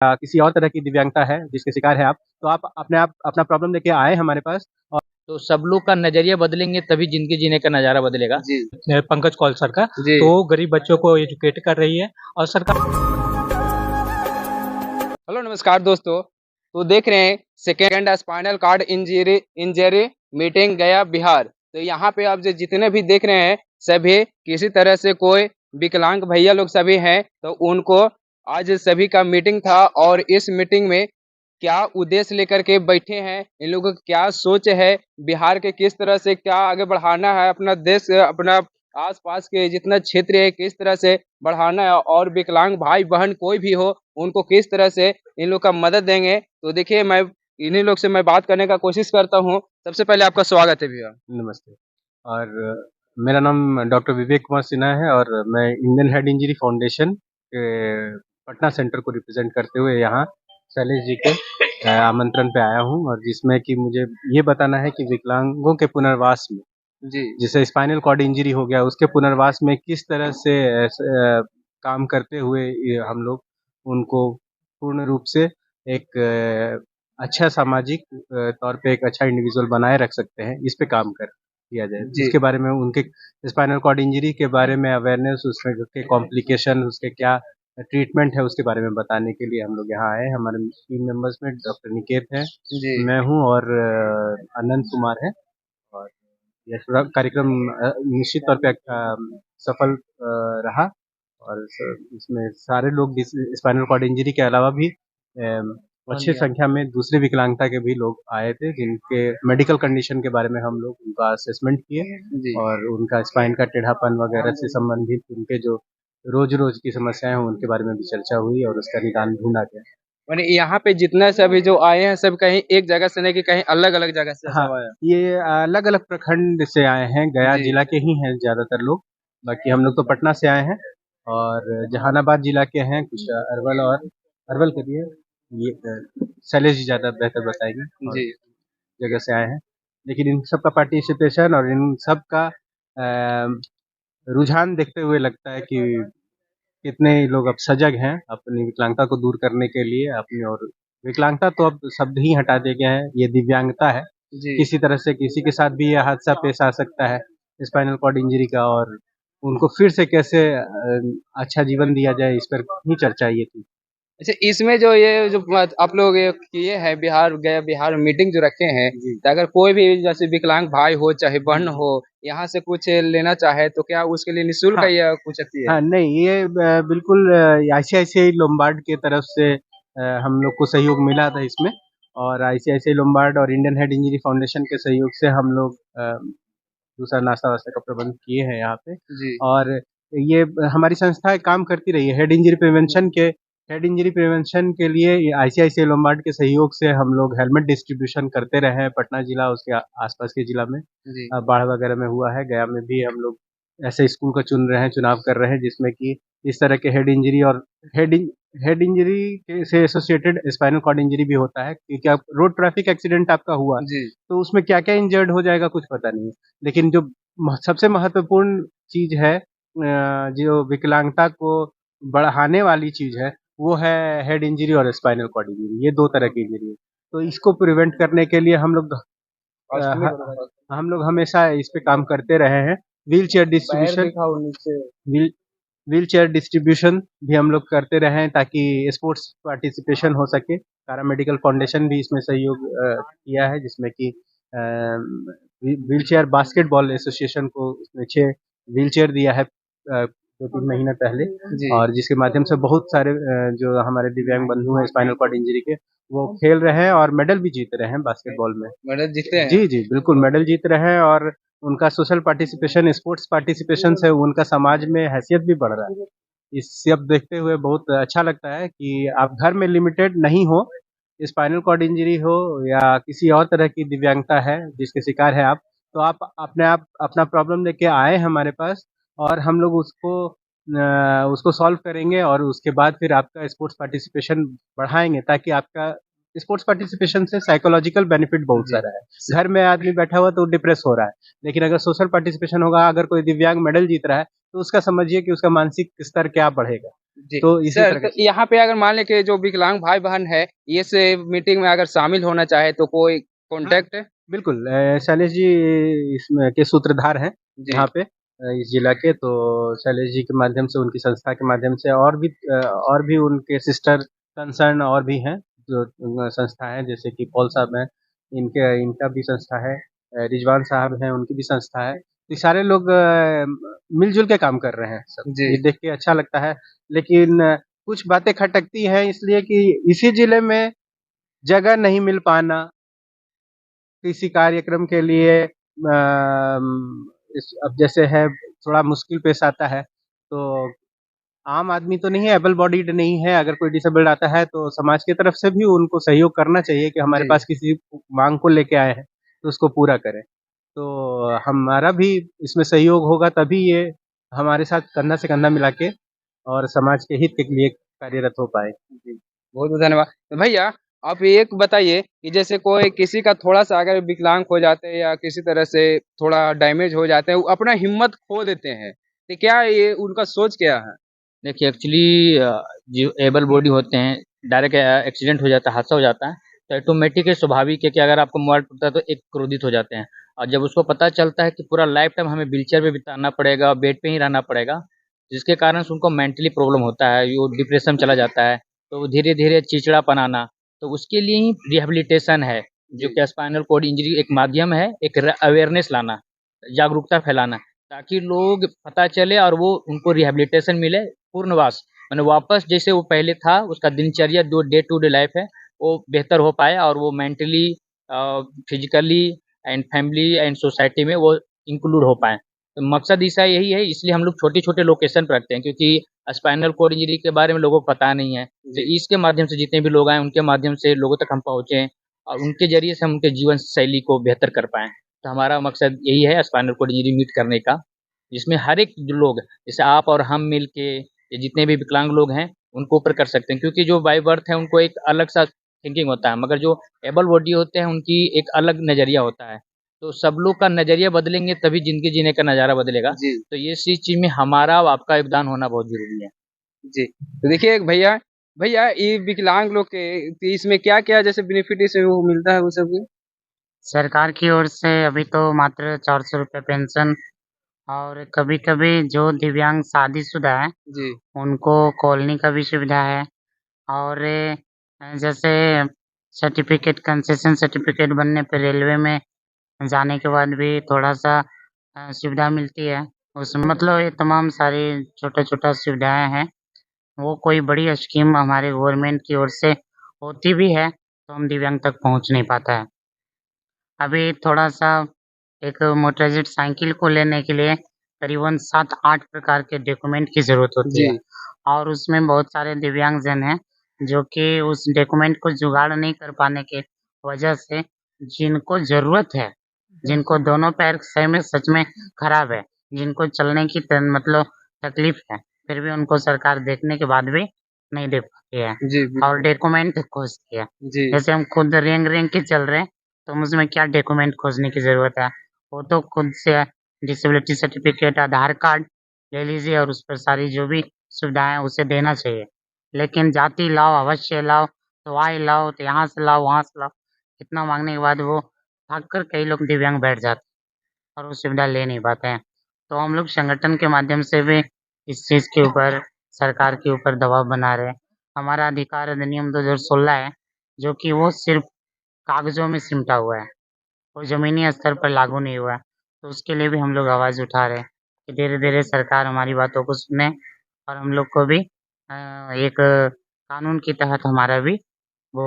किसी और तरह की दिव्यांगता है जिसके शिकार है आप, तो आप अपना प्रॉब्लम लेके आए हमारे पास। और तो सब लोग का नजरिया बदलेंगे तभी जिंदगी जीने का नजारा बदलेगा। जी पंकज कौल सर का, जी। तो गरीब बच्चों को एजुकेट कर रही है और सरकार। हेलो नमस्कार दोस्तों। तो देख रहे हैं second spinal cord injury injury meeting गया बिहार। तो यहाँ पे आप जो जितने भी देख रहे हैं सभी किसी तरह से कोई विकलांग भैया लोग सभी हैं, तो उनको आज सभी का मीटिंग था और इस मीटिंग में क्या उद्देश्य लेकर के बैठे हैं, इन लोगों की क्या सोच है, बिहार के किस तरह से क्या आगे बढ़ाना है, अपना देश अपना आसपास के जितना क्षेत्र है किस तरह से बढ़ाना है, और विकलांग भाई बहन कोई भी हो उनको किस तरह से इन लोग का मदद देंगे। तो देखिए मैं इन्हीं लोग से मैं बात करने का कोशिश करता हूँ। सबसे पहले आपका स्वागत है भैया। नमस्ते। और मेरा नाम डॉक्टर विवेक कुमार सिन्हा है और मैं इंडियन हेड इंजरी फाउंडेशन के पटना सेंटर को रिप्रेजेंट करते हुए यहाँ शैलेश जी के आमंत्रण पे आया हूँ, और जिसमें कि मुझे ये बताना है कि विकलांगों के पुनर्वास में, जी जिसे स्पाइनल कॉर्ड इंजरी हो गया, उसके पुनर्वास में किस तरह से काम करते हुए हम लोग उनको पूर्ण रूप से एक अच्छा सामाजिक तौर पे एक अच्छा इंडिविजुअल बनाए रख सकते हैं, इस पे काम कर किया जाए। जी उसके बारे में, उनके स्पाइनल कॉर्ड इंजरी के बारे में अवेयरनेस, उसमें के कॉम्प्लिकेशन, उसके क्या ट्रीटमेंट है, उसके बारे में बताने के लिए हम लोग यहाँ आए। हमारे टीम मेंबर्स में डॉक्टर निकेत है, जी मैं हूँ और अनंत कुमार है। और यह पूरा कार्यक्रम निश्चित तौर पे सफल रहा। और इसमें सारे लोग स्पाइनल कॉर्ड इंजरी के अलावा भी अच्छी संख्या में दूसरे विकलांगता के भी लोग आए थे, जिनके मेडिकल कंडीशन के बारे में हम लोग उनका असेसमेंट किए जी। और उनका स्पाइन का टेढ़ापन वगैरह से संबंधित उनके जो रोज रोज की समस्याएं हैं उनके बारे में भी चर्चा हुई और उसका निदान ढूंढा गया। मैंने यहाँ पे जितना सभी जो आए हैं सब कहीं एक जगह से नहीं कि कहीं अलग अलग जगह से हाँ, सब आया। ये अलग अलग प्रखंड से आए हैं, गया जी जिला के ही हैं ज्यादातर लोग। बाकी हम लोग तो पटना से आए हैं और जहानाबाद जिला के हैं कुछ, अरवल और अरवल के भी है। ये शैलेश जी ज्यादा बेहतर बताएंगे और जी जगह से आए हैं। लेकिन इन सब का पार्टिसिपेशन और इन सब का रुझान देखते हुए लगता है कि कितने लोग अब सजग हैं अपनी विकलांगता को दूर करने के लिए अपनी। और विकलांगता तो अब शब्द ही हटा दिया गया है, ये दिव्यांगता है। जी। किसी तरह से किसी के साथ भी यह हादसा पेश आ सकता है स्पाइनल कॉर्ड इंजरी का, और उनको फिर से कैसे अच्छा जीवन दिया जाए, इस पर ही चर्चा ये थी। अच्छा, इसमें जो ये जो आप लोग ये किए हैं बिहार गया बिहार मीटिंग जो रखे हैं, जी तो अगर कोई भी जैसे विकलांग भाई हो चाहे बहन हो यहाँ से कुछ लेना चाहे तो क्या उसके लिए निःशुल्क हाँ, है या कुछ अति है? हाँ, नहीं, ये बिल्कुल आईसीआईसीआई लोम्बार्ड की तरफ से हम लोग को सहयोग मिला था इसमें। और आईसीआईसीआई लोम्बार्ड और इंडियन हेड इंजरी फाउंडेशन के सहयोग से हम लोग दूसरा नाश्ता वास्ता का प्रबंध किए हैं यहाँ पे। जी और ये हमारी संस्था काम करती रही है हेड इंजरी प्रिवेंशन के लिए। आईसीआईसीआई लोम्बार्ड के सहयोग से हम लोग हेलमेट डिस्ट्रीब्यूशन करते रहे हैं पटना जिला, उसके आसपास के जिला में। जी बाढ़ वगैरह में हुआ है, गया में भी हम लोग ऐसे स्कूल को चुन रहे हैं, चुनाव कर रहे हैं जिसमें कि इस तरह के हेड इंजरी और हेड हेड इंजरी से एसोसिएटेड स्पाइनल कॉर्ड इंजरी भी होता है, क्योंकि आप रोड ट्रैफिक एक्सीडेंट आपका हुआ जी तो उसमें क्या क्या इंजर्ड हो जाएगा कुछ पता नहीं है। लेकिन जो सबसे महत्वपूर्ण चीज है, जो विकलांगता को बढ़ाने वाली चीज है, वो है हेड इंजरी और स्पाइनल कॉर्ड इंजरी। ये दो तरह की इंजरी है। तो इसको प्रिवेंट करने के लिए हम लोग हमेशा इस पे काम करते रहे हैं। व्हील चेयर पैर डिस्ट्रीब्यूशन दिखाओ नीचे। व्हील व्हील चेयर डिस्ट्रीब्यूशन भी हम लोग करते रहे हैं ताकि स्पोर्ट्स पार्टिसिपेशन हो सके। तारा मेडिकल फाउंडेशन भी इसमें सहयोग किया है, जिसमें कि व्हील चेयर बास्केटबॉल एसोसिएशन को उसने 6 व्हील चेयर दिया है 2-3 महीने पहले। जी और जिसके माध्यम से बहुत सारे जो हमारे दिव्यांग बंधु हैं स्पाइनल कॉर्ड इंजरी के, वो खेल रहे हैं और मेडल भी जीत रहे हैं बास्केटबॉल में। मेडल जीते हैं। जी, जी, बिल्कुल मेडल जीत रहे हैं और उनका सोशल पार्टिसिपेशन, स्पोर्ट्स पार्टिसिपेशन से उनका समाज में हैसियत भी बढ़ रहा है। इस सब देखते हुए बहुत अच्छा लगता है कि आप घर में लिमिटेड नहीं हो, स्पाइनल कॉर्ड इंजरी हो या किसी और तरह की दिव्यांगता है जिसके शिकार है आप, तो आप अपना प्रॉब्लम लेके आए हमारे पास और हम लोग उसको सॉल्व करेंगे और उसके बाद फिर आपका स्पोर्ट्स पार्टिसिपेशन बढ़ाएँगे, ताकि आपका स्पोर्ट्स पार्टिसिपेशन से साइकोलॉजिकल बेनिफिट बहुत जी सारा है। घर में आदमी बैठा हुआ तो डिप्रेस हो रहा है, लेकिन अगर सोशल पार्टिसिपेशन होगा, अगर कोई दिव्यांग मेडल जीत रहा है तो उसका समझिए कि उसका मानसिक स्तर क्या बढ़ेगा। जी तो इसी सर, तरह तो की यहाँ पे अगर मान लें कि जो विकलांग भाई बहन है ये से मीटिंग में अगर शामिल होना चाहे तो कोई कॉन्टेक्ट बिल्कुल शैलेश जी इसमें के सूत्रधार हैं जी यहाँ पे इस जिला के, तो शैलेश जी के माध्यम से, उनकी संस्था के माध्यम से, और भी उनके सिस्टर कंसर्न और भी हैं जो संस्था है, जैसे कि पॉल साहब हैं, इनका भी संस्था है, रिजवान साहब हैं, उनकी भी संस्था है। तो ये सारे लोग मिलजुल के काम कर रहे हैं सब। जी ये देख के अच्छा लगता है। लेकिन कुछ बातें खटकती हैं इसलिए कि इसी जिले में जगह नहीं मिल पाना किसी कार्यक्रम के लिए, अब जैसे है थोड़ा मुश्किल पेश आता है, तो आम आदमी तो नहीं है, एबल बॉडीड नहीं है, अगर कोई डिसेबल्ड आता है तो समाज की तरफ से भी उनको सहयोग करना चाहिए कि हमारे जी पास किसी मांग को लेके आए हैं तो उसको पूरा करें। तो हमारा भी इसमें सहयोग होगा तभी ये हमारे साथ कंधा से कंधा मिला के और समाज के हित के लिए कार्यरत हो पाए। जी, बहुत बहुत धन्यवाद। तो भैया आप एक बताइए कि जैसे कोई किसी का थोड़ा-सा अगर विकलांग हो जाते हैं या किसी तरह से थोड़ा डैमेज हो जाते हैं, वो अपना हिम्मत खो देते हैं, तो क्या ये उनका सोच क्या है? देखिए एक्चुअली जो एबल बॉडी होते हैं, डायरेक्ट एक्सीडेंट हो जाता है, हादसा हो जाता है, तो ऑटोमेटिक है, स्वाभाविक है कि अगर आपको मोबाइल टूटता है तो एक क्रोधित हो जाते हैं। और जब उसको पता चलता है कि पूरा लाइफ टाइम हमें व्हीलचेयर पे बिताना पड़ेगा, बेड पे ही रहना पड़ेगा, जिसके कारण से उनको मेंटली प्रॉब्लम होता है, वो डिप्रेशन में चला जाता है, तो धीरे-धीरे चिड़चिड़ापन आना, तो उसके लिए ही रिहैबिलिटेशन है, जो जी, कि स्पाइनल कॉर्ड इंजरी एक माध्यम है, एक अवेयरनेस लाना, जागरूकता फैलाना, ताकि लोग पता चले और वो उनको रिहैबिलिटेशन मिले, पूर्णवास माने वापस जैसे वो पहले था, उसका दिनचर्या जो डे टू डे लाइफ है, वो बेहतर हो पाए और वो mentally physically and family and society में वो इंक्लूड हो पाए। तो मकसद इसका यही है, इसलिए हम लोग छोटे-छोटे लोकेशन पे रखते हैं, क्योंकि स्पाइनल कॉर्ड इंजरी के बारे में लोगों को पता नहीं है। तो जी, इसके माध्यम से जितने भी लोग आए, उनके माध्यम से लोगों तक हम पहुँचे और उनके ज़रिए से हम उनके जीवन शैली को बेहतर कर पाएँ। तो हमारा मकसद यही है स्पाइनल कॉर्ड इंजरी मीट करने का, जिसमें हर एक जो लोग, जैसे आप और हम मिल के, ये जितने भी विकलांग लोग हैं, उनको ऊपर कर सकते हैं, क्योंकि जो बाय बर्थ है उनको एक अलग-सा थिंकिंग होता है, मगर जो एबल बॉडी होते हैं उनकी एक अलग नज़रिया होता है। तो सब लोग का नज़रिया बदलेंगे तभी ज़िंदगी जीने का नज़ारा बदलेगा। जी, तो ये इस चीज़ में हमारा और आपका योगदान होना बहुत ज़रूरी है। जी। तो देखिए एक भैया भैया ये विकलांग लोग के तो इसमें क्या-क्या जैसे बेनिफिट इसमें वो मिलता है वो सब की? सरकार की ओर से अभी तो मात्र 400 रुपए पेंशन और कभी-कभी जो दिव्यांग शादीशुदा हैं, जी, उनको कॉलोनी का भी सुविधा है और जैसे सर्टिफ़िकेट कंसेशन सर्टिफ़िकेट बनने पे रेलवे में जाने के बाद भी थोड़ा-सा सुविधा मिलती है। उसमें मतलब ये तमाम सारी छोटा-छोटा सुविधाएँ हैं। वो कोई बड़ी स्कीम हमारे गवर्नमेंट की ओर से होती भी है, तो हम दिव्यांग तक पहुँच नहीं पाता है। अभी थोड़ा-सा एक मोटराइज़्ड साइकिल को लेने के लिए करीबन 7-8 प्रकार के डॉक्यूमेंट की ज़रूरत होती जी, है और उसमें बहुत सारे दिव्यांगजन हैं, जो कि उस डॉक्यूमेंट को जुगाड़ नहीं कर पाने के वजह से जिनको ज़रूरत है, जिनको दोनों पैर सच में खराब है, जिनको चलने की मतलब तकलीफ़ है, फिर भी उनको सरकार देखने के बाद भी नहीं दे पाती है जी, और बिल्कुल। डॉक्यूमेंट खोजती है। जी, जैसे हम खुद रेंग-रेंग के चल रहे हैं, तो उसमें क्या डॉक्यूमेंट खोजने की ज़रूरत है? वो तो खुद से डिसेबिलिटी सर्टिफ़िकेट, आधार कार्ड ले लीजिए और उस पर सारी जो भी सुविधाएँ हैं, उसे देना चाहिए। लेकिन जाति लाओ, अवश्य लाओ, तो आय लाओ, तो यहाँ से लाओ, वहाँ से लाओ, इतना माँगने के बाद वो भाग कर कई लोग दिव्यांग बैठ जाते हैं और वो सुविधा ले नहीं पाते हैं। तो हम लोग संगठन के माध्यम से भी इस चीज़ के ऊपर सरकार के ऊपर दबाव बना रहे हैं। हमारा अधिकार अधिनियम 2016 है, जो कि वो सिर्फ़ कागज़ों में सिमटा हुआ है। वो ज़मीनी स्तर पर लागू नहीं हुआ है। तो उसके लिए भी हम लोग आवाज़ उठा रहे हैं कि धीरे-धीरे सरकार हमारी बातों को सुने और हम लोग को भी एक कानून के तहत हमारा भी वो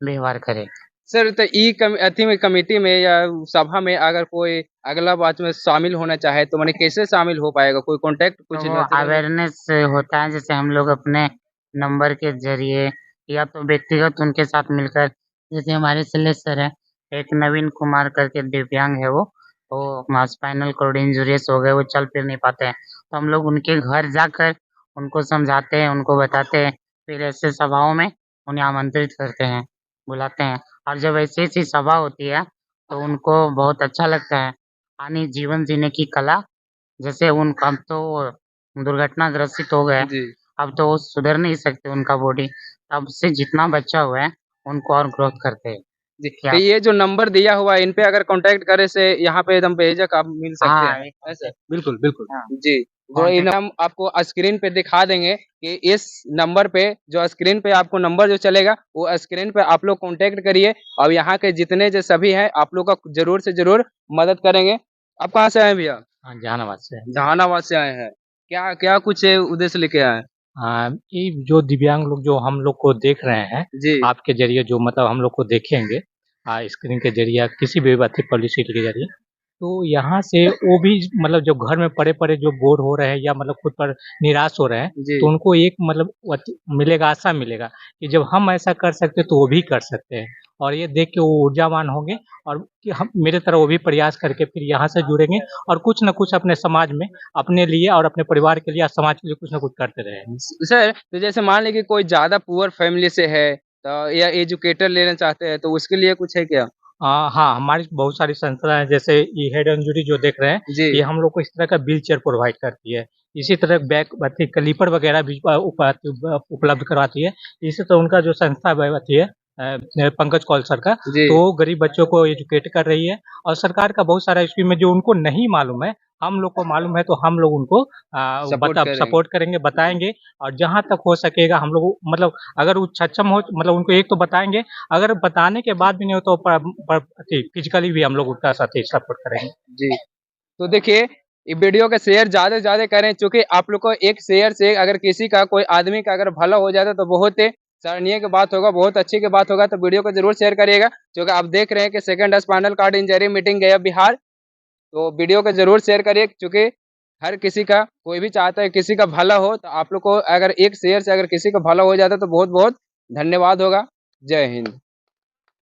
व्यवहार करे। सर तो ई कम अथी में कमिटी में या सभा में अगर कोई अगला बात में शामिल होना चाहे तो माने कैसे शामिल हो पाएगा? कोई कॉन्टैक्ट तो कुछ वो रहता रहेगा? अवेयरनेस होता है जैसे हम लोग अपने नंबर के ज़रिए या तो व्यक्तिगत उनके साथ मिलकर जैसे हमारे शैलेश सर हैं, एक नवीन कुमार करके दिव्यांग है वो स्पाइनल कॉर्ड इंजरीज़ हो गए, वो चल फिर नहीं पाते हैं। तो हम लोग उनके घर जाकर उनको समझाते हैं, उनको बताते हैं, फिर ऐसे सभाओं में उन्हें आमंत्रित करते हैं, बुलाते हैं और जब ऐसी-ऐसी सभा होती है, तो उनको बहुत अच्छा लगता है। यानी जीवन जीने की कला जैसे उन अब तो दुर्घटना ग्रसित हो गए, जी अब तो वो सुधर नहीं सकते उनका बॉडी, तब से जितना बच्चा हुआ है उनको और ग्रोथ करते हैं। जी क्या तो ये जो नंबर दिया हुआ है इन पे अगर कांटेक्ट करे से यहाँ पे एकदम बेझिझक आप मिल सकते हाँ, हैं ऐसे बिल्कुल बिल्कुल। हाँ, जी जो कांटेक्ट हम आपको स्क्रीन पे दिखा देंगे कि इस नंबर पे जो स्क्रीन पे आपको नंबर जो चलेगा वो स्क्रीन पे आप लोग कांटेक्ट करिए और यहाँ के जितने जो सभी हैं आप लोग का जरूर से जरूर मदद करेंगे। आप कहाँ से आए हैं भैया? हाँ, जहानाबाद से है। जहानाबाद से आए हैं। क्या क्या कुछ उद्देश्य लेके आए हैं? ये जो दिव्यांग लोग जो हम लोग को देख रहे हैं, जी आपके ज़रिए जो मतलब हम लोग को देखेंगे स्क्रीन के ज़रिए या किसी भी अथी पब्लिसिटी के ज़रिए, तो यहाँ से वो भी मतलब जो घर में पड़े-पड़े जो बोर हो रहे हैं या मतलब खुद पर निराश हो रहे हैं, जी तो उनको एक मतलब मिलेगा, आशा मिलेगा कि जब हम ऐसा कर सकते हैं, तो वो भी कर सकते हैं। और ये देख के वो ऊर्जावान होंगे और कि हम मेरे तरह वो भी प्रयास करके फिर यहाँ से जुड़ेंगे और कुछ न कुछ अपने समाज में, अपने लिए और अपने परिवार के लिए और समाज के लिए कुछ न कुछ करते रहेंगे। सर तो जैसे मान लीजिए कोई ज्यादा पुअर फैमिली से है तो या एजुकेटर लेना चाहते हैं तो उसके लिए कुछ है क्या? हाँ, हमारी बहुत सारी संस्थाएँ हैं, जैसे ये हेड इंजरी जो देख रहे हैं, जी ये हम लोग को इस तरह का व्हील चेयर प्रोवाइड करती है। इसी तरह बैक अथी क्लीपर वगैरह भी उपलब्ध करवाती है। इसी तरह उनका जो संस्था अथी है पंकज कौल सर का, जी तो वो गरीब बच्चों को एजुकेट कर रही है और सरकार का बहुत सारा स्कीम है जो उनको नहीं मालूम है, हम लोग को मालूम है तो हम लोग उनको सपोर्ट करेंगे। सपोर्ट करेंगे, बताएँगे और जहाँ तक हो सकेगा हम लोग मतलब अगर वो सक्षम हो मतलब उनको एक तो बताएँगे, अगर बताने के बाद भी नहीं हो तो फिजिकली भी हम लोग उनका साथी सपोर्ट करेंगे। जी तो देखिए ये वीडियो का शेयर ज्यादा से ज्यादा करें क्योंकि आप लोग को एक शेयर से अगर किसी का कोई आदमी का अगर भला हो जाता तो बहुत सराहनीय की बात होगा, बहुत अच्छी की बात होगा। तो वीडियो को जरूर शेयर करिएगा क्योंकि आप देख रहे हैं कि second spinal cord injury meeting गया बिहार। तो वीडियो को जरूर शेयर करिए क्योंकि हर किसी का कोई भी चाहता है किसी का भला हो, तो आप लोग को अगर एक शेयर से अगर किसी का भला हो जाता तो बहुत बहुत धन्यवाद होगा। जय हिंद।